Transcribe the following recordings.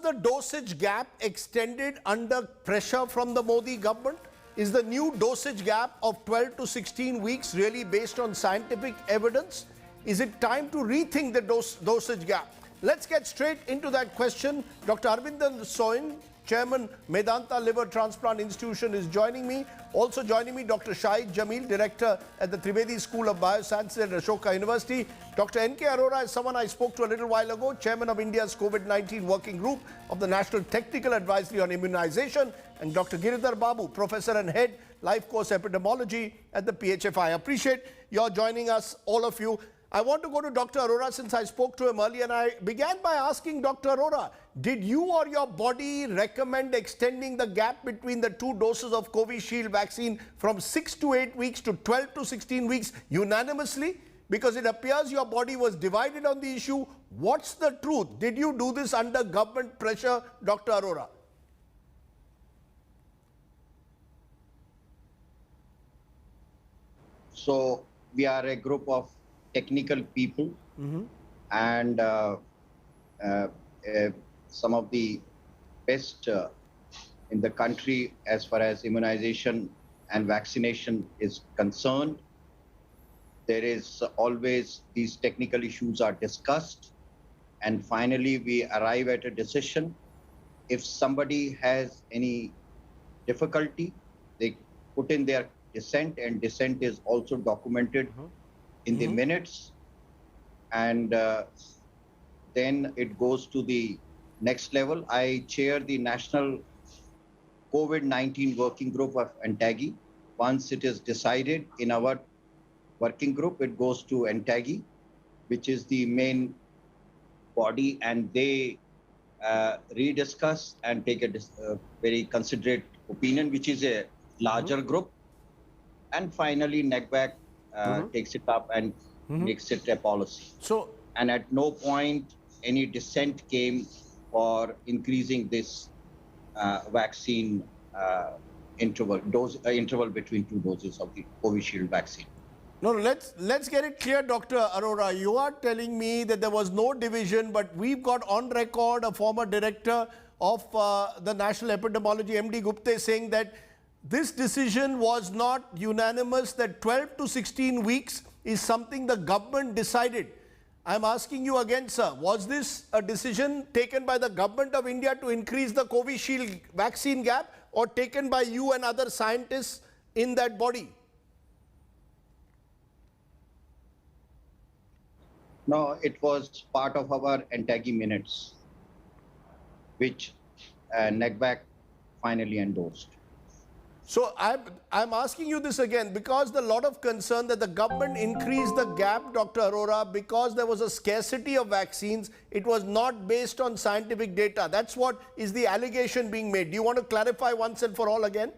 the dosage gap extended under pressure from the Modi government? Is the new dosage gap of 12 to 16 weeks really based on scientific evidence? Is it time to rethink the dosage gap? Let's get straight into that question. Dr. Arvindan Soin, Chairman, Medanta Liver Transplant Institution, is joining me. Also joining me, Dr. Shahid Jamil, Director at the Trivedi School of Biosciences at Ashoka University. Dr. N.K. Arora is someone I spoke to a little while ago, Chairman of India's COVID-19 Working Group of the National Technical Advisory on Immunization. And Dr. Giridhar Babu, Professor and Head, Life Course Epidemiology at the PHFI. I appreciate your joining us, all of you. I want to go to Dr. Arora since I spoke to him earlier, and I began by asking Dr. Arora, did you or your body recommend extending the gap between the two doses of Covishield vaccine from 6 to 8 weeks to 12 to 16 weeks unanimously? Because it appears your body was divided on the issue. What's the truth? Did you do this under government pressure, Dr. Arora? So we are a group of technical people, and some of the best in the country as far as immunization and vaccination is concerned. There is always these technical issues are discussed, and finally we arrive at a decision. If somebody has any difficulty, they put in their dissent, and dissent is also documented in the minutes, and then it goes to the next level. I chair the National COVID-19 Working Group of ANTAGI. Once it is decided in our working group, it goes to ANTAGI, which is the main body, and they rediscuss and take a very considerate opinion, which is a larger group. And finally, NECVAC takes it up and makes it a policy. And at no point any dissent came for increasing this vaccine interval between two doses of the Covishield vaccine. No, let's get it clear, Dr. Arora. You are telling me that there was no division, but we've got on record a former director of the National Epidemiology, MD Gupta, saying that this decision was not unanimous, that 12 to 16 weeks is something the government decided. I'm asking you again, sir, was this a decision taken by the government of India to increase the Covishield vaccine gap, or taken by you and other scientists in that body? No, it was part of our ANTAGI minutes, which NECVAC finally endorsed. So I'm asking you this again because there's a lot of concern that the government increased the gap, Dr. Arora, because there was a scarcity of vaccines. It was not based on scientific data. That's what is the allegation being made. Do you want to clarify once and for all again?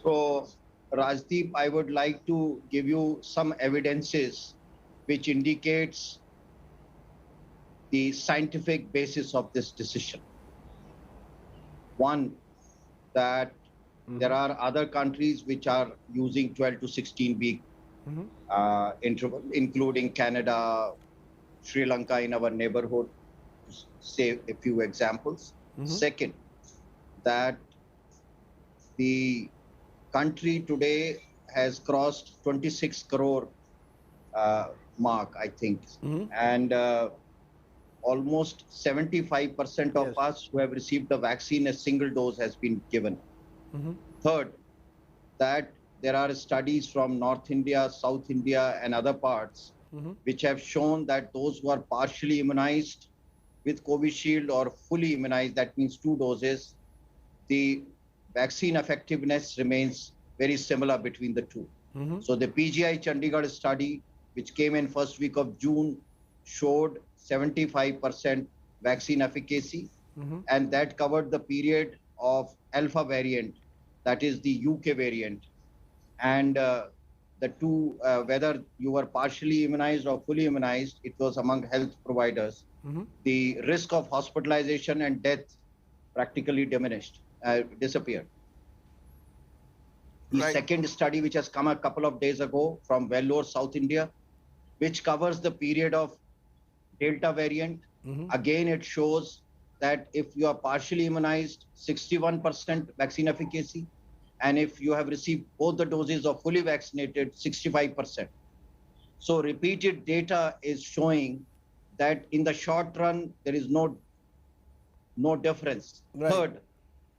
So, Rajdeep, I would like to give you some evidences which indicates the scientific basis of this decision. One, that there are other countries which are using 12 to 16 week interval, including Canada, Sri Lanka in our neighborhood, to say a few examples. Second, that the country today has crossed 26 crore mark, I think, and almost 75% of us who have received the vaccine, a single dose has been given. Third, that there are studies from North India, South India, and other parts which have shown that those who are partially immunized with Covishield or fully immunized, that means 2 doses, the vaccine effectiveness remains very similar between the two. So the PGI Chandigarh study, which came in first week of June, showed 75% vaccine efficacy, and that covered the period of Alpha variant, that is the UK variant. And the two, whether you were partially immunized or fully immunized, it was among health providers. The risk of hospitalization and death practically diminished, disappeared. The second study, which has come a couple of days ago from Vellore, South India, which covers the period of Delta variant. Again, it shows that if you are partially immunized, 61% vaccine efficacy. And if you have received both the doses or fully vaccinated, 65%. So repeated data is showing that in the short run, there is no difference. Right. Third,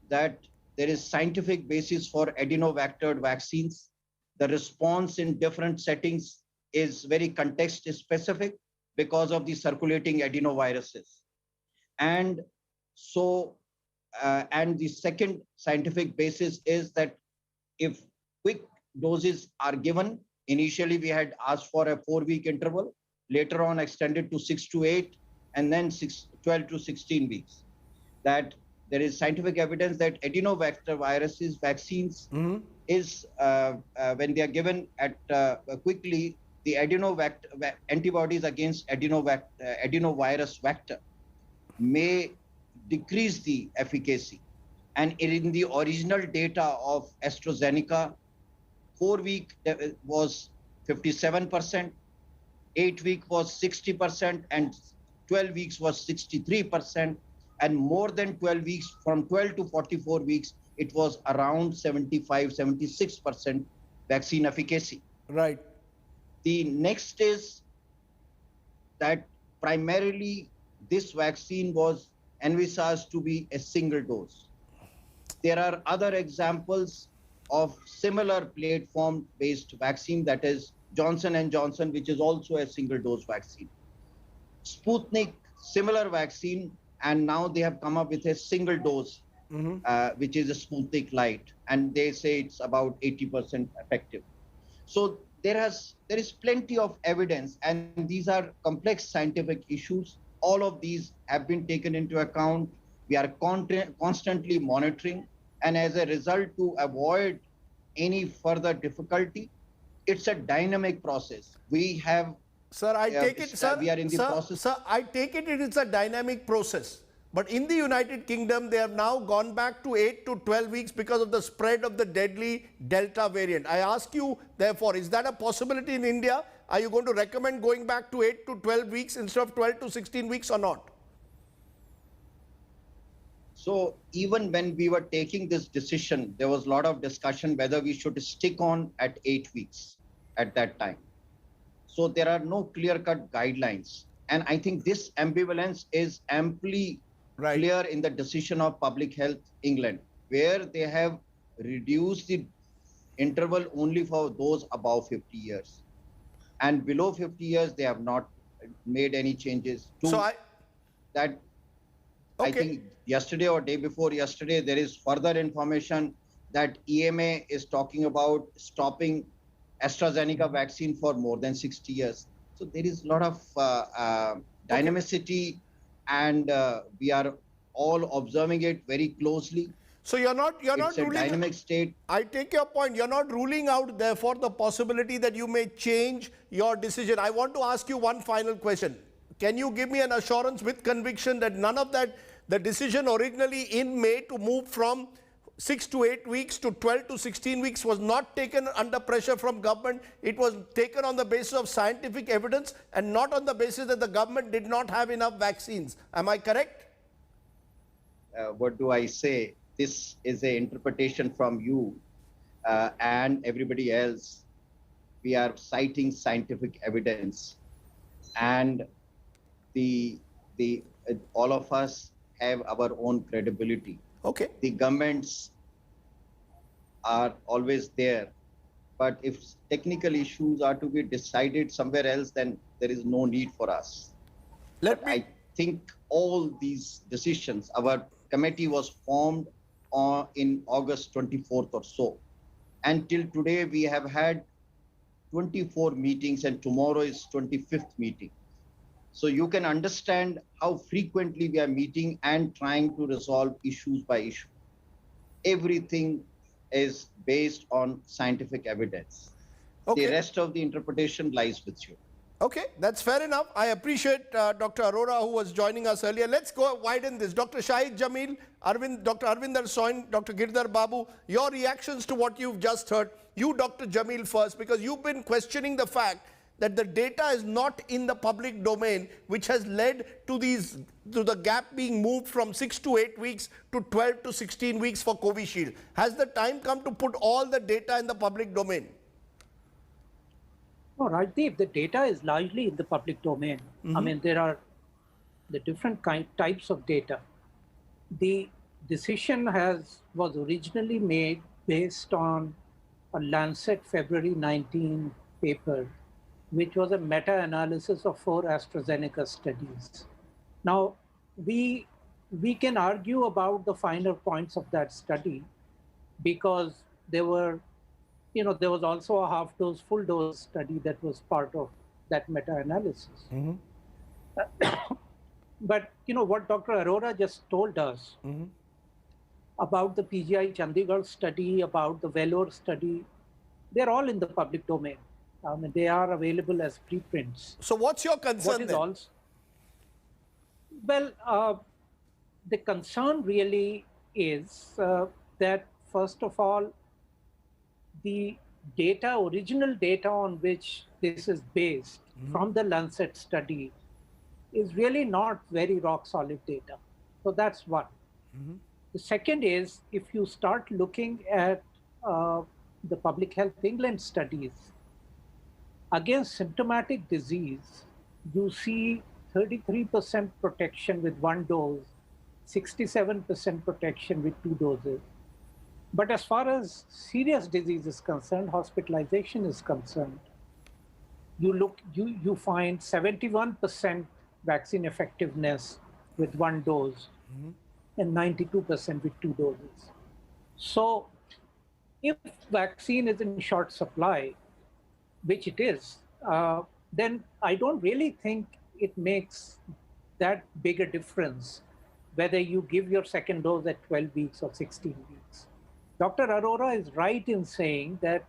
that there is scientific basis for adenovectored vaccines. The response in different settings is very context specific because of the circulating adenoviruses. And so, and the second scientific basis is that if quick doses are given, initially we had asked for a 4-week interval, later on extended to 6 to 8, and then 12 to 16 weeks. That there is scientific evidence that adenovector viruses vaccines is when they are given at quickly, the antibodies against adenovirus vector may decrease the efficacy. And in the original data of AstraZeneca, 4-week was 57%, 8-week was 60%, and 12 weeks was 63%. And more than 12 weeks, from 12 to 44 weeks, it was around 75, 76% vaccine efficacy. Right. The next is that primarily this vaccine was envisaged to be a single dose. There are other examples of similar platform-based vaccine, that is Johnson & Johnson, which is also a single dose vaccine. Sputnik, similar vaccine, and now they have come up with a single dose, which is a Sputnik Light, and they say it's about 80% effective. So there is plenty of evidence, and these are complex scientific issues. All of these have been taken into account. We are constantly monitoring, and as a result, to avoid any further difficulty, it's a dynamic process. We have Sir, I take it, sir, we are in the process. Sir, I take it is a dynamic process. But in the United Kingdom, they have now gone back to 8 to 12 weeks because of the spread of the deadly Delta variant. I ask you, therefore, is that a possibility in India? Are you going to recommend going back to 8 to 12 weeks instead of 12 to 16 weeks or not? So even when we were taking this decision, there was a lot of discussion whether we should stick on at 8 weeks at that time. So there are no clear-cut guidelines. And I think this ambivalence is amply clear in the decision of Public Health England, where they have reduced the interval only for those above 50 years. And below 50 years, they have not made any changes. I think yesterday or day before yesterday, there is further information that EMA is talking about stopping AstraZeneca vaccine for more than 60 years. So there is a lot of dynamicity, and we are all observing it very closely. So you're not it's a ruling dynamic state. I take your point. You're not ruling out, therefore, the possibility that you may change your decision. I want to ask you one final question. Can you give me an assurance with conviction that none of that, the decision originally in May to move from 6 to 8 weeks to 12 to 16 weeks was not taken under pressure from government? It was taken on the basis of scientific evidence and not on the basis that the government did not have enough vaccines. Am I correct? What do I say? This is an interpretation from you and everybody else. We are citing scientific evidence, and all of us have our own credibility. Okay. The governments are always there, but if technical issues are to be decided somewhere else, then there is no need for us. I think all these decisions, our committee was formed in August 24th or so. Until today, we have had 24 meetings, and tomorrow is 25th meeting. So you can understand how frequently we are meeting and trying to resolve issues by issue. Everything is based on scientific evidence. Okay. The rest of the interpretation lies with you. Okay, that's fair enough. I appreciate Dr. Arora, who was joining us earlier. Let's go widen this. Dr. Shahid Jamil, Dr. Arvinder Soin, Dr. Girdhar Babu, your reactions to what you've just heard. You, Dr. Jamil, first, because you've been questioning the fact that the data is not in the public domain, which has led to the gap being moved from 6 to 8 weeks to 12 to 16 weeks for Covishield? Has the time come to put all the data in the public domain? No, Rajdeep, the data is largely in the public domain. I mean, there are the different types of data. The decision was originally made based on a Lancet February 19 paper, which was a meta-analysis of 4 AstraZeneca studies. Now, we can argue about the finer points of that study because there was also a half-dose, full-dose study that was part of that meta-analysis. But what Dr. Arora just told us about the PGI Chandigarh study, about the Vellore study, they're all in the public domain. They are available as preprints. So what's your concern then? Well, the concern really is that, first of all, the original data on which this is based from the Lancet study is really not very rock solid data. So that's one. The second is, if you start looking at the Public Health England studies, against symptomatic disease, you see 33% protection with 1 dose, 67% protection with 2 doses. But as far as serious disease is concerned, hospitalization is concerned, you find 71% vaccine effectiveness with 1 dose and 92% with 2 doses. So if vaccine is in short supply, which it is, then I don't really think it makes that big a difference whether you give your second dose at 12 weeks or 16 weeks. Dr. Arora is right in saying that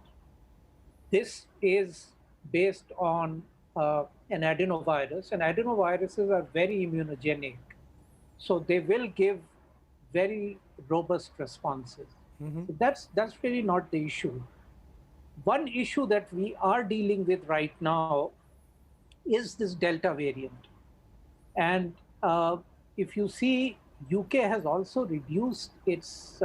this is based on an adenovirus, and adenoviruses are very immunogenic. So they will give very robust responses. So that's really not the issue. One issue that we are dealing with right now is this Delta variant. And if you see, UK has also reduced its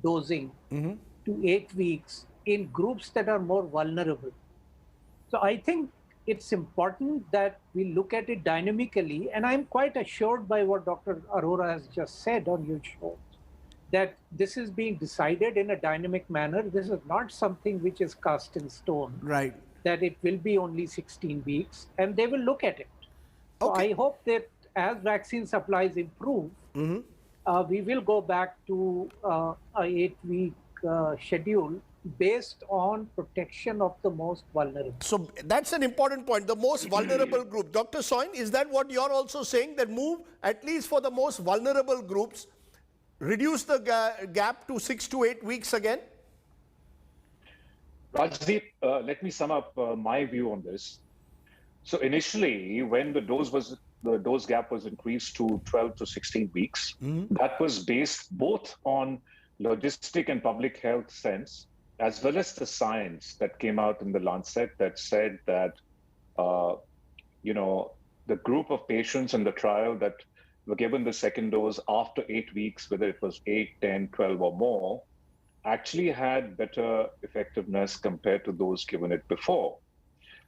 dosing to 8 weeks in groups that are more vulnerable. So I think it's important that we look at it dynamically. And I'm quite assured by what Dr. Arora has just said on your show, that this is being decided in a dynamic manner. This is not something which is cast in stone. Right. That it will be only 16 weeks, and they will look at it. So Okay. I hope that as vaccine supplies improve, we will go back to a 8-week schedule based on protection of the most vulnerable. So that's an important point, the most vulnerable group. Dr. Soin, is that what you're also saying, that move at least for the most vulnerable groups, reduce the gap to 6 to 8 weeks again? Rajdeep, let me sum up my view on this. So initially, when the dose gap was increased to 12 to 16 weeks, that was based both on logistic and public health sense, as well as the science that came out in the Lancet that said that, the group of patients in the trial that were given the second dose after 8 weeks, whether it was 8, 10, 12 or more, actually had better effectiveness compared to those given it before.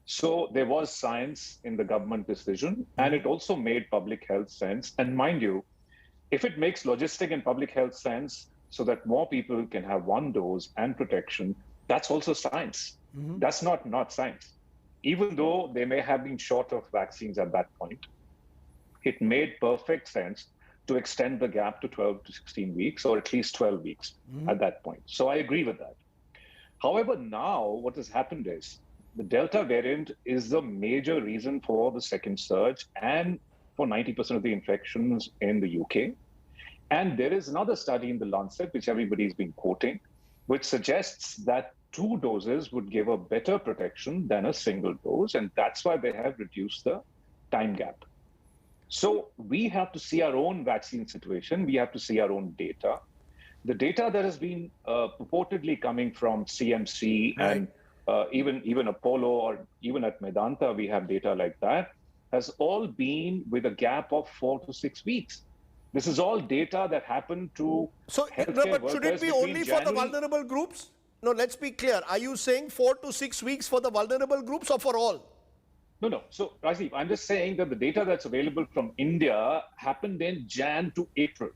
So there was science in the government decision, and it also made public health sense. And mind you, if it makes logistic and public health sense so that more people can have 1 dose and protection, that's also science. That's not science. Even though they may have been short of vaccines at that point, it made perfect sense to extend the gap to 12 to 16 weeks, or at least 12 weeks at that point. So I agree with that. However, now what has happened is the Delta variant is the major reason for the second surge and for 90% of the infections in the UK. And there is another study in the Lancet, which everybody's been quoting, which suggests that 2 doses would give a better protection than a single dose. And that's why they have reduced the time gap. So we have to see our own vaccine situation. We have to see our own data. The data that has been purportedly coming from CMC and even Apollo or even at Medanta, we have data like that, has all been with a gap of 4 to 6 weeks. This is all data that happened to So, no, healthcare but should it workers be between only for the January- vulnerable groups? No, let's be clear. Are you saying 4 to 6 weeks for the vulnerable groups or for all? No. So, Rajiv, I'm just saying that the data that's available from India happened in Jan to April.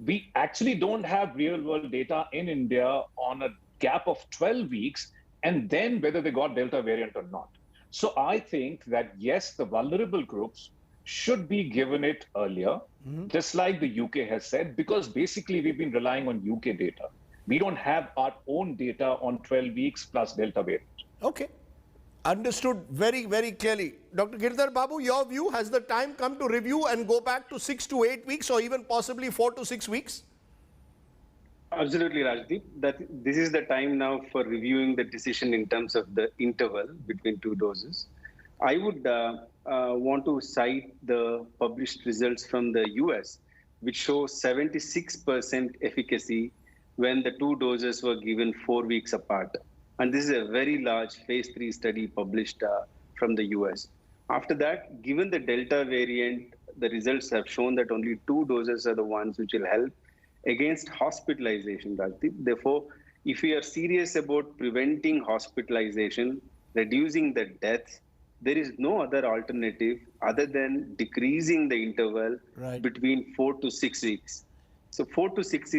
We actually don't have real world data in India on a gap of 12 weeks and then whether they got Delta variant or not. So I think that yes, the vulnerable groups should be given it earlier, just like the UK has said, because basically we've been relying on UK data. We don't have our own data on 12 weeks plus Delta variant. Okay. Understood very, very clearly. Dr. Girdhar Babu, your view, has the time come to review and go back to 6 to 8 weeks or even possibly 4 to 6 weeks? Absolutely, Rajdeep. That this is the time now for reviewing the decision in terms of the interval between two doses. I would want to cite the published results from the US, which show 76% efficacy when the two doses were given 4 weeks apart. And this is a very large phase 3 study published from the US. After that, given the Delta variant, the results have shown that only 2 doses are the ones which will help against hospitalization, Rajdeep. Therefore, if we are serious about preventing hospitalization, reducing the deaths, there is no other alternative other than decreasing the interval between 4 to 6 weeks. So 4 to 6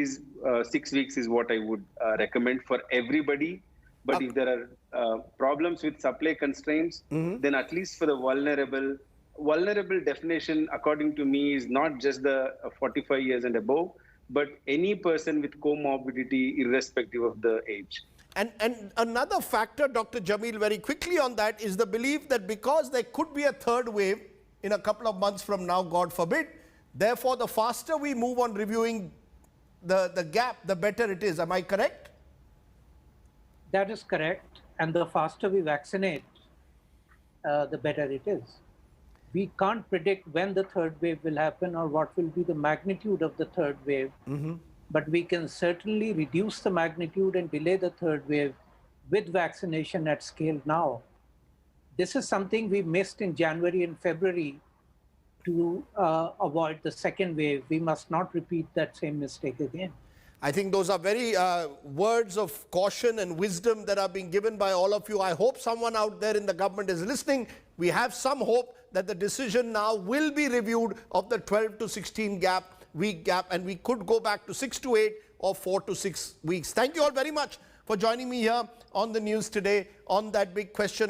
weeks is what I would recommend for everybody. But if there are problems with supply constraints, then at least for the vulnerable definition, according to me, is not just the 45 years and above, but any person with comorbidity, irrespective of the age. And another factor, Dr. Jamil, very quickly on that, is the belief that because there could be a third wave in a couple of months from now, God forbid, therefore the faster we move on reviewing the gap, the better it is. Am I correct? That is correct. And the faster we vaccinate, the better it is. We can't predict when the third wave will happen or what will be the magnitude of the third wave. But we can certainly reduce the magnitude and delay the third wave with vaccination at scale now. This is something we missed in January and February to avoid the second wave. We must not repeat that same mistake again. I think those are very words of caution and wisdom that are being given by all of you. I hope someone out there in the government is listening. We have some hope that the decision now will be reviewed of the 12 to 16 week gap, and we could go back to 6 to 8 or 4 to 6 weeks. Thank you all very much for joining me here on the news today on that big question.